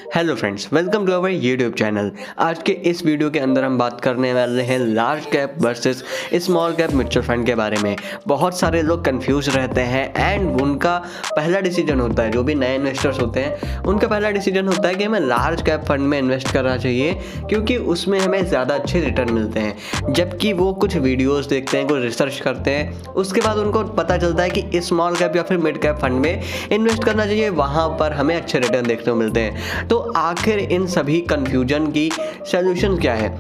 Hello friends, welcome to our YouTube channel. आज के इस वीडियो के अंदर हम बात करने वाले हैं large cap versus small cap mutual fund के बारे में। बहुत सारे लोग कंफ्यूज रहते हैं एंड उनका पहला डिसीजन होता है, जो भी नए इन्वेस्टर्स होते हैं उनका पहला डिसीजन होता है कि हमें लार्ज कैप फंड में इन्वेस्ट करना चाहिए क्योंकि उसमें हमें ज़्यादा अच्छे रिटर्न मिलते हैं। जबकि वो कुछ वीडियोज़ देखते हैं, कुछ रिसर्च करते हैं, उसके बाद उनको पता चलता है कि स्मॉल कैप या फिर मिड कैप फंड में इन्वेस्ट करना चाहिए, वहाँ पर हमें अच्छे रिटर्न देखने को मिलते हैं। तो आखिर इन सभी कंफ्यूजन की सॉल्यूशन क्या है?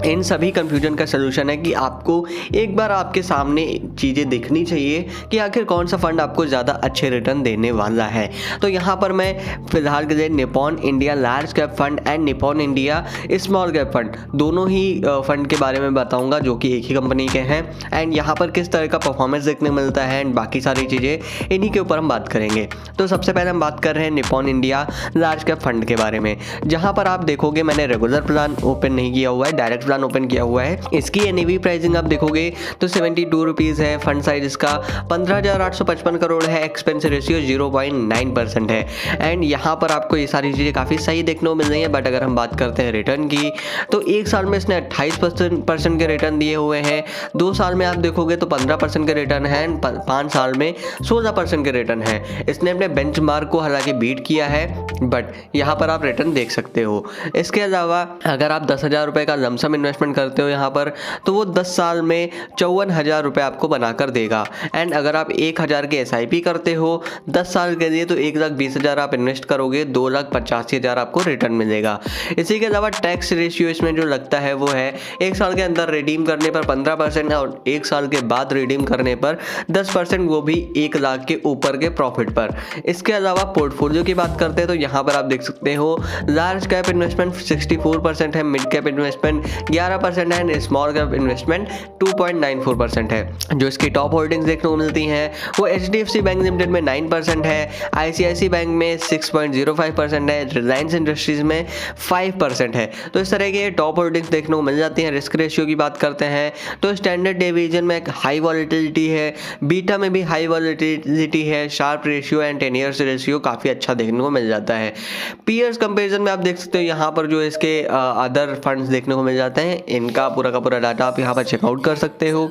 इन सभी कंफ्यूजन का सलूशन है कि आपको एक बार आपके सामने चीज़ें देखनी चाहिए कि आखिर कौन सा फंड आपको ज़्यादा अच्छे रिटर्न देने वाला है। तो यहाँ पर मैं फिलहाल के लिए Nippon India large cap fund and Nippon India small cap fund दोनों ही फंड के बारे में बताऊँगा, जो कि एक ही कंपनी के हैं एंड यहाँ पर किस तरह का परफॉर्मेंस देखने को मिलता है एंड बाकी सारी चीज़ें इन्हीं के ऊपर हम बात करेंगे। तो सबसे पहले हम बात कर रहे हैं Nippon India large cap fund के बारे में, जहाँ पर आप देखोगे मैंने रेगुलर प्लान ओपन नहीं किया हुआ है, डायरेक्ट प्लान ओपन किया हुआ है। इसकी एनएवी प्राइसिंग आप देखोगे तो 72 रुपीज़ है। फंड साइज इसका 15,855 करोड़ है। एक्सपेंस रेशियो 0.9% है एंड यहाँ पर आपको ये सारी चीज़ें काफ़ी सही देखने को मिल रही है। बट अगर हम बात करते हैं रिटर्न की, तो एक साल में इसने 28% के रिटर्न दिए हुए हैं। 2 साल में आप देखोगे तो 15% के रिटर्न है एंड 5 साल में 16% के रिटर्न है। इसने अपने बेंचमार्क को हालांकि बीट किया है, बट यहाँ पर आप रिटर्न देख सकते हो। इसके अलावा अगर आप 10,000 रुपये का लमसम इन्वेस्टमेंट करते हो यहाँ पर, तो वो 10 साल में 54,000 रुपये आपको बनाकर देगा। एंड अगर आप 1,000 के SIP करते हो 10 साल के लिए, तो 1,20,000 आप इन्वेस्ट करोगे, 2,85,000 आपको रिटर्न मिलेगा। इसी के अलावा टैक्स रेशियो इसमें जो लगता है वो है 1 साल के अंदर रिडीम करने पर 15% और 1 साल के बाद रिडीम करने पर 10%, वो भी 1 लाख के ऊपर के प्रॉफिट पर। इसके अलावा पोर्टफोलियो की बात करते हैं तो यहाँ पर आप देख सकते हो लार्ज कैप इन्वेस्टमेंट 64% है, मिड कैप इन्वेस्टमेंट 11% है एंड स्मॉल कैप इन्वेस्टमेंट 2.94% है। जो इसकी टॉप होल्डिंग्स देखने को मिलती हैं वो HDFC बैंक लिमिटेड में 9% है, ICICI बैंक में 6.05% है, रिलायंस इंडस्ट्रीज में 5% है। तो इस तरह के टॉप होल्डिंग्स देखने को मिल जाती हैं। रिस्क रेशियो की बात करते हैं तो स्टैंडर्ड डिवीजन में हाई वॉलेटिलिटी है, बीटा में भी हाई वॉलेटिलिटी है, Sharpe ratio and 10 years ratio काफ़ी अच्छा देखने को मिल जाता है। पीयर्स कंपेरिजन में आप देख सकते हो यहाँ पर जो इसके अदर फंड्स देखने को मिल जाते हैं, इनका पूरा का पूरा डाटा आप यहाँ पर चेकआउट कर सकते हो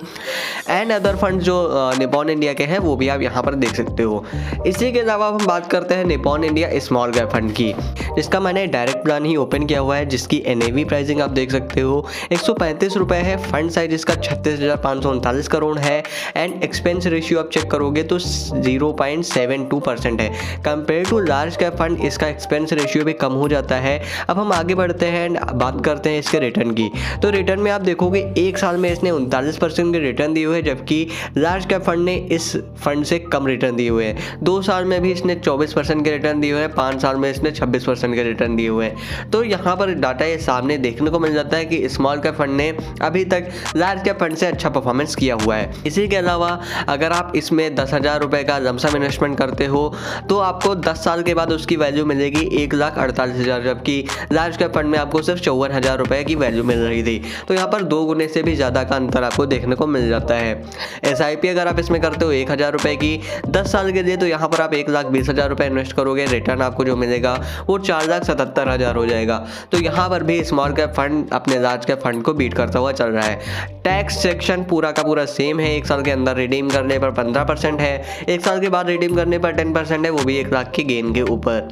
एंड अदर फंड जो निप्पॉन इंडिया के हैं वो भी आप यहाँ पर देख सकते हो। इसी के अलावा हम बात करते हैं Nippon India small cap fund की, जिसका मैंने डायरेक्ट प्लान ही ओपन किया हुआ है, जिसकी एनएवी प्राइसिंग आप देख सकते हो 135 रुपये है। फंड साइज इसका 36,539 करोड़ है एंड एक्सपेंस रेशियो आप चेक करोगे तो 0.72% है। Compare to large cap fund इसका एक्सपेंस रेशियो भी कम हो जाता है। अब हम आगे बढ़ते हैं एंड बात करते हैं इसके रिटर्न की। तो रिटर्न में आप देखोगे 1 साल में इसने 39% के रिटर्न दिए हुए हैं, जबकि लार्ज कैप फंड ने इस फंड से कम रिटर्न दिए हुए हैं। 2 साल में भी इसने 24% के रिटर्न दिए हुए हैं, 5 साल में इसने 26% के रिटर्न दिए हुए हैं। तो यहाँ पर डाटा ये सामने देखने को मिल जाता है कि स्मॉल कैप फंड ने अभी तक लार्ज कैप फंड से अच्छा परफॉर्मेंस किया हुआ है। इसी के अलावा अगर आप इसमें 10,000 रुपये का लमसम इन्वेस्टमेंट करते हो तो आपको 10 साल के बाद उसकी वैल्यू मिलेगी 1,48,000, जबकि लार्ज कैप फंड में आपको सिर्फ 54,000 रुपये की वैल्यू मिल रही थी। तो यहाँ पर 2 गुने से भी ज़्यादा का अंतर आपको देखने को मिल जाता है। SIP अगर आप इसमें करते हो 1,000 रुपये की 10 साल के लिए, तो यहाँ पर आप 1,20,000 रुपये इन्वेस्ट करोगे, रिटर्न आपको जो मिलेगा वो 4,77,000 हो जाएगा। तो यहाँ पर भी स्मॉल कैप फंड अपने लार्ज कैप फंड को बीट करता हुआ चल रहा है। टैक्स सेक्शन पूरा का पूरा सेम है। 1 साल के अंदर रिडीम करने पर 15% है, 1 साल के बाद रिडीम करने पर 10% है, वो भी 1 लाख की गेन के ऊपर।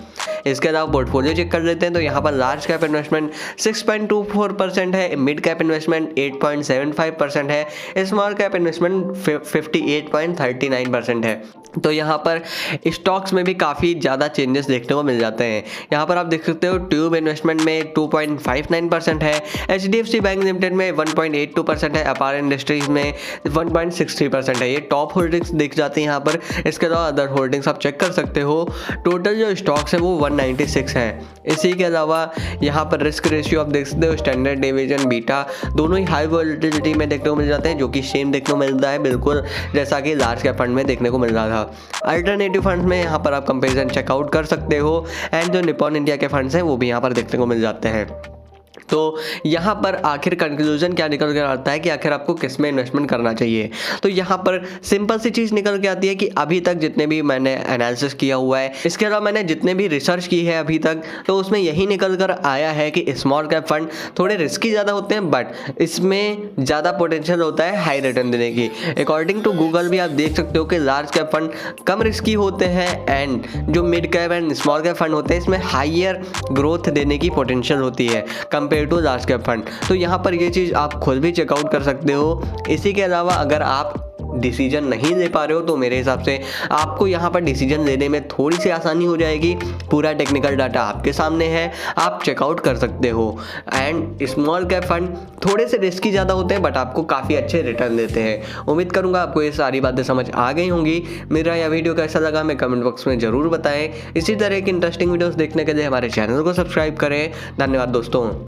इसके अलावा पोर्टफोलियो चेक कर लेते हैं तो यहाँ पर लार्ज कैप इन्वेस्टमेंट 6.24% है, मिड कैप इन्वेस्टमेंट 8.75% है, स्मॉल कैप इन्वेस्टमेंट 58.39% है। तो यहाँ पर स्टॉक्स में भी काफ़ी ज़्यादा चेंजेस देखने को मिल जाते हैं। यहाँ पर आप देख सकते हो ट्यूब इन्वेस्टमेंट में 2.59% है, HDFC बैंक लिमिटेड में 1.82% है, अपार इंडस्ट्रीज में 1.63% है। ये टॉप होल्डिंग्स दिख जाती हैं यहाँ पर। इसके अलावा अदर होल्डिंग्स आप चेक कर सकते हो। टोटल जो स्टॉक्स है वो 196 है। इसी के अलावा यहाँ पर रिस्क रेशियो आप देख सकते हो, स्टैंडर्ड डिवीजन बीटा दोनों ही हाई वॉलेटिलिटी में देखने को मिल जाते हैं, जो कि सेम देखने को मिलता है बिल्कुल जैसा कि लार्ज कैप फंड में देखने को मिल रहा था। अल्टरनेटिव फंड्स में यहाँ पर आप कंपेरिजन चेकआउट कर सकते हो एंड जो निप्पॉन इंडिया के फंड्स हैं वो भी यहाँ पर देखने को मिल जाते हैं। तो यहाँ पर आखिर कंक्लूजन क्या निकल कर आता है कि आखिर आपको किस में इन्वेस्टमेंट करना चाहिए। तो यहाँ पर सिंपल सी चीज़ निकल के आती है कि अभी तक जितने भी मैंने एनालिसिस किया हुआ है, इसके अलावा मैंने जितने भी रिसर्च की है अभी तक, तो उसमें यही निकल कर आया है कि स्मॉल कैप फंड थोड़े रिस्की ज़्यादा होते हैं, बट इसमें ज़्यादा पोटेंशियल होता है हाई रिटर्न देने की। अकॉर्डिंग टू गूगल भी आप देख सकते हो कि लार्ज कैप फंड कम रिस्की होते हैं एंड जो mid cap and small cap fund होते हैं इसमें हाइयर ग्रोथ देने की पोटेंशियल होती है compare to large cap fund. तो यहाँ पर ये चीज़ आप खुद भी चेकआउट कर सकते हो। इसी के अलावा अगर आप डिसीजन नहीं ले पा रहे हो तो मेरे हिसाब से आपको यहाँ पर डिसीजन लेने में थोड़ी सी आसानी हो जाएगी। पूरा टेक्निकल डाटा आपके सामने है, आप चेकआउट कर सकते हो। एंड स्मॉल कैप फंड थोड़े से रिस्की ज़्यादा होते हैं बट आपको काफ़ी अच्छे रिटर्न देते हैं। उम्मीद करूँगा आपको ये सारी बातें समझ आ गई होंगी। मेरा यह वीडियो कैसा लगा हमें कमेंट बॉक्स में ज़रूर बताएं। इसी तरह की इंटरेस्टिंग वीडियोज़ देखने के लिए हमारे चैनल को सब्सक्राइब करें। धन्यवाद दोस्तों।